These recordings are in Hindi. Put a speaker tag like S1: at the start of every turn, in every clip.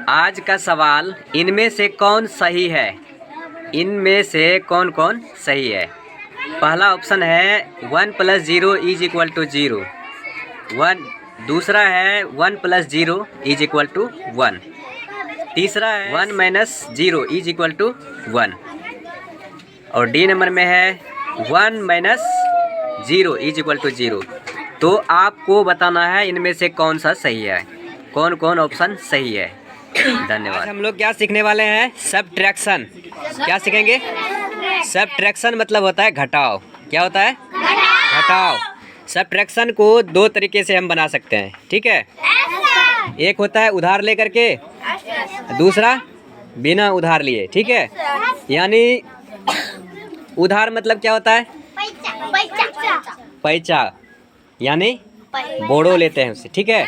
S1: आज का सवाल, इनमें से कौन सही है? इनमें से कौन कौन सही है? पहला ऑप्शन है 1 + 0 = 0। दूसरा है 1 + 0 = 1। तीसरा है 1 - 0 = 1। और डी नंबर में है 1 - 0 = 0। तो आपको बताना है इनमें से कौन सा सही है, कौन कौन ऑप्शन सही है। धन्यवाद। हम लोग क्या सीखने वाले हैं? सबट्रैक्शन। क्या सीखेंगे? सबट्रैक्शन मतलब होता है घटाव। क्या होता है? घटाव। सबट्रैक्शन को दो तरीके से हम बना सकते हैं, ठीक है। एक होता है उधार लेकर के, दूसरा बिना उधार लिए, ठीक है। यानी उधार मतलब क्या होता है? पैसा, यानी बोड़ो लेते हैं उससे, ठीक है।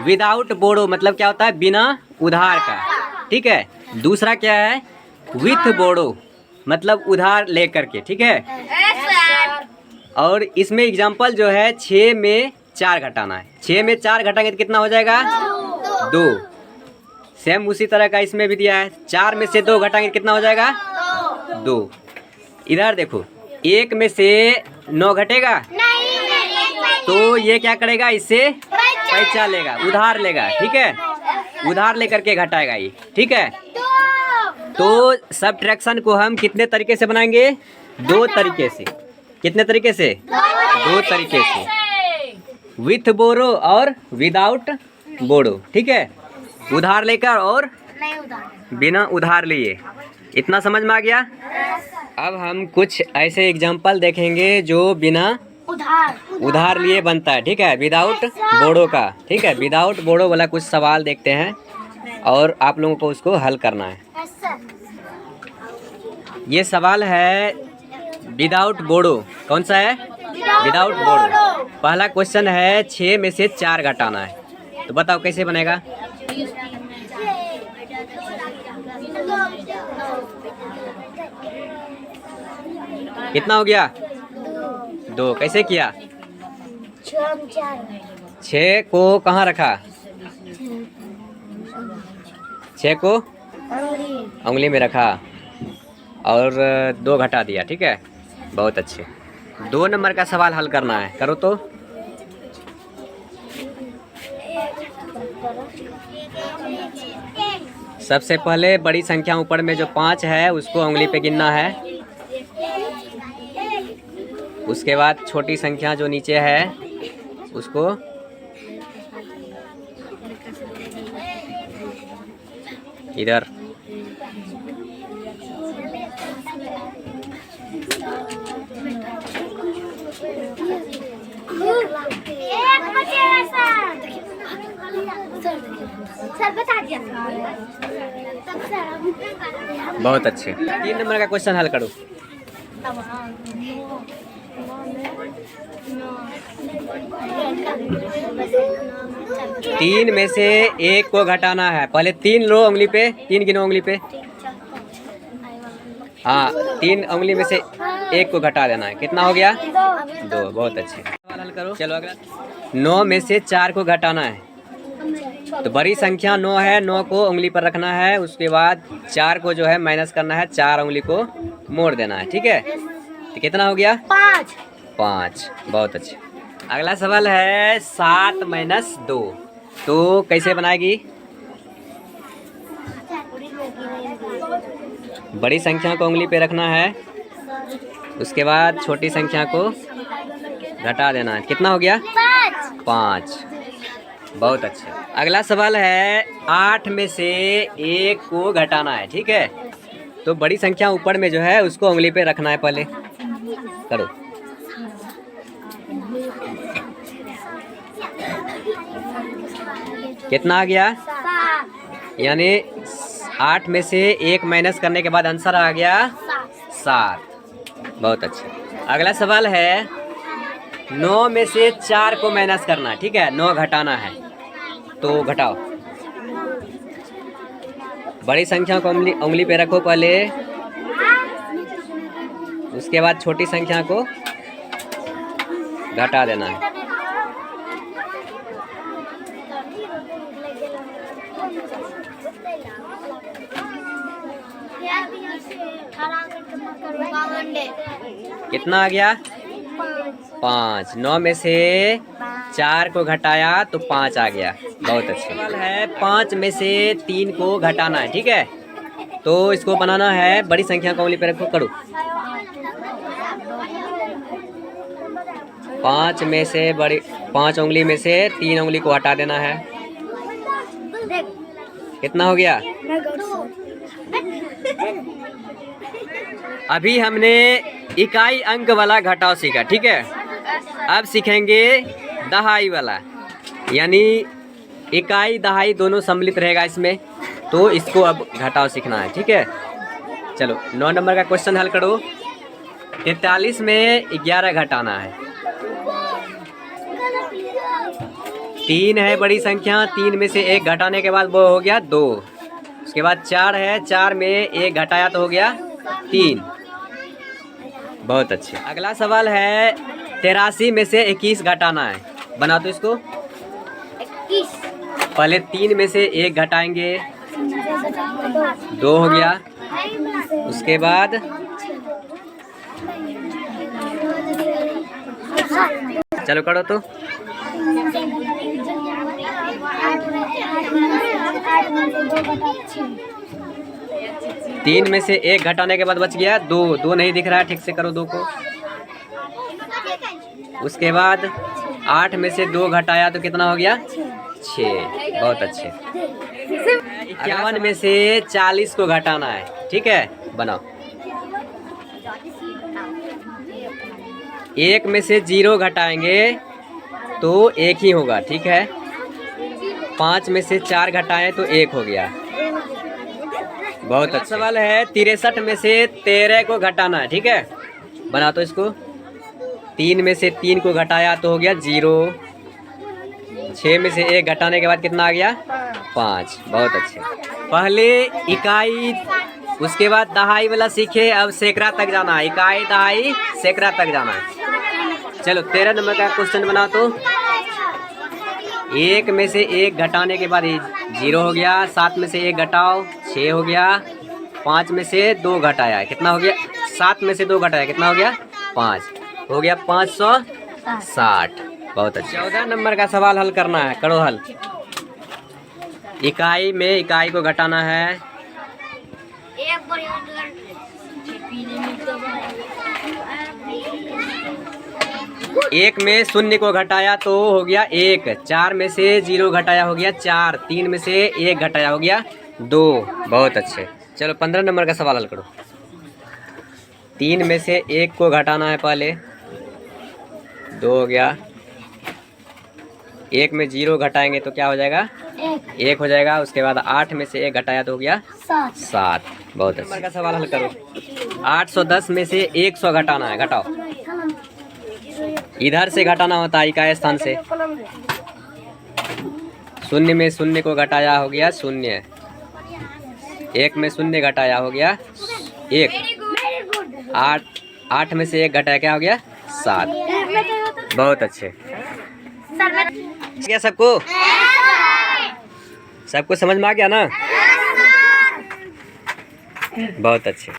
S1: विदाउट बोड़ो मतलब क्या होता है? बिना उधार का, ठीक है। दूसरा क्या है? विथ बोड़ो मतलब उधार लेकर के, ठीक है। और इसमें एग्जाम्पल जो है 6 में 4 घटाना है। 6 में 4 घटाएंगे तो कितना हो जाएगा? 2। सेम उसी तरह का इसमें भी दिया है, 4 में से 2 घटाएंगे तो कितना हो जाएगा? 2। इधर देखो, 1 में से 9 घटेगा तो ये क्या करेगा? इससे पैसा लेगा, उधार लेगा, ठीक है। उधार लेकर के घटाएगा ये, ठीक है। तो सबट्रैक्शन को हम कितने तरीके से बनाएंगे? 2 तरीके से। कितने तरीके से? 2 तरीके से। विथ बोरो और विदाउट बोरो, ठीक है। उधार लेकर और बिना उधार लिए। इतना समझ में आ गया? अब हम कुछ ऐसे एग्जाम्पल देखेंगे जो बिना उधार लिए बनता है, ठीक है। विदाउट बोड़ो का, ठीक है। विदाउट बोड़ो वाला कुछ सवाल देखते हैं और आप लोगों को उसको हल करना है। ये सवाल है विदाउट बोड़ो। कौन सा है? विदाउट बोड़ो। पहला क्वेश्चन है 6 में से 4 घटाना है, तो बताओ कैसे बनेगा? कितना हो गया? 2। कैसे किया? 6 को कहाँ रखा? 6 को उंगली में रखा और 2 घटा दिया, ठीक है। बहुत अच्छे। 2 नंबर का सवाल हल करना है, करो तो। सबसे पहले बड़ी संख्या ऊपर में जो 5 है उसको उंगली पे गिनना है। उसके बाद छोटी संख्या जो नीचे है उसको इधर। बहुत अच्छे। 3 नंबर का क्वेश्चन हल करो। 3 में से 1 को घटाना है। पहले 3 लो उंगली पे, 3 गिनो उंगली पे। हाँ, 3 उंगली में से 1 को घटा देना है। कितना हो गया? 2। बहुत अच्छे। सवाल हल करो। चलो अगला। 9 में से 4 को घटाना है, तो बड़ी संख्या 9 है, 9 को उंगली पर रखना है। उसके बाद 4 को जो है माइनस करना है, 4 उंगली को मोड़ देना है, ठीक है। तो कितना हो गया? 5। बहुत अच्छे। अगला सवाल है 7 - 2, तो कैसे बनाएगी? बड़ी संख्या को उंगली पे रखना है, उसके बाद छोटी संख्या को घटा देना है। कितना हो गया? 5। बहुत अच्छा। अगला सवाल है 8 में से 1 को घटाना है, ठीक है। तो बड़ी संख्या ऊपर में जो है उसको उंगली पे रखना है पहले। करो। कितना आ गया? यानी 8 में से 1 माइनस करने के बाद आंसर आ गया 7। बहुत अच्छा। अगला सवाल है 9 में से 4 को माइनस करना, ठीक है। 9 घटाना है, तो घटाओ। बड़ी संख्या को उंगली पे रखो पहले, उसके बाद छोटी संख्या को घटा देना है। कितना आ गया? 5। 9 में से 4 को घटाया तो 5 आ गया। बहुत अच्छे। सवाल है 5 में से 3 को घटाना है, ठीक है। तो इसको बनाना है, बड़ी संख्या को उंगली पे रखो, करो। 5 में से 5 उंगली में से 3 उंगली को हटा देना है। कितना हो गया? अभी हमने इकाई अंक वाला घटाव सीखा, ठीक है। अब सीखेंगे दहाई वाला, यानी इकाई दहाई दोनों सम्मिलित रहेगा इसमें। तो इसको अब घटाव सीखना है, ठीक है। चलो 9 नंबर का क्वेश्चन हल करो। 43 में 11 घटाना है। 3 है बड़ी संख्या, 3 में से 1 घटाने के बाद वो हो गया 2। उसके बाद 4 है, 4 में 1 घटाया तो हो गया 3। बहुत अच्छे। अगला सवाल है 83 में से 21 घटाना है। बना तो इसको। 21। पहले 3 में से 1 घटाएंगे, 2 हो गया। उसके बाद चलो करो तो। 3 में से 1 घटाने के बाद बच गया 2। 2 नहीं दिख रहा है, ठीक से करो 2 को। उसके बाद 8 में से 2 घटाया तो कितना हो गया? 6। बहुत अच्छे। 51 में से 40 को घटाना है, ठीक है। बनाओ। 1 में से 0 घटाएंगे तो 1 ही होगा, ठीक है। 5 में से 4 घटाएं तो 1 हो गया। बहुत अच्छा सवाल है 63 में से 13 को घटाना है, ठीक है। बना तो इसको। 3 में से 3 को घटाया तो हो गया 0। 6 में से 1 घटाने के बाद कितना आ गया? 5। बहुत अच्छे। पहले इकाई, उसके बाद दहाई वाला सीखे, अब सैकड़ा तक जाना है। इकाई दहाई सैकड़ा तक जाना है। चलो 13 नंबर का क्वेश्चन बना तो। 1 में से 1 घटाने के बाद 0 हो गया। 7 में से 1 घटाओ 6 हो गया। 5 में से 2 घटाया कितना हो गया? 7 में से 2 घटाया कितना हो गया? 5 हो गया। 560। बहुत अच्छा। 14 नंबर का सवाल हल करना है, करो हल। इकाई में इकाई को घटाना है। 1 में 0 को घटाया तो हो गया 1। 4 में से 0 घटाया हो गया 4। 3 में से 1 घटाया हो गया 2। बहुत अच्छे। चलो 15 नंबर का सवाल हल करो। 3 में से 1 को घटाना है पहले, 2 हो गया। 1 में 0 घटाएंगे तो क्या हो जाएगा? 1 हो जाएगा। उसके बाद 8 में से 1 घटाया तो हो गया 7। बहुत अच्छा। नंबर का सवाल हल करो। 810 में से 100 घटाना है, घटाओ। इधर से घटाना होता है इकाई स्थान से। 0 में 0 को घटाया हो गया 0। 1 में 0 घटाया हो गया 1। 8 में से 1 घटाया क्या हो गया? 7। बहुत अच्छे। क्या सबको समझ में आ गया ना? बहुत अच्छे।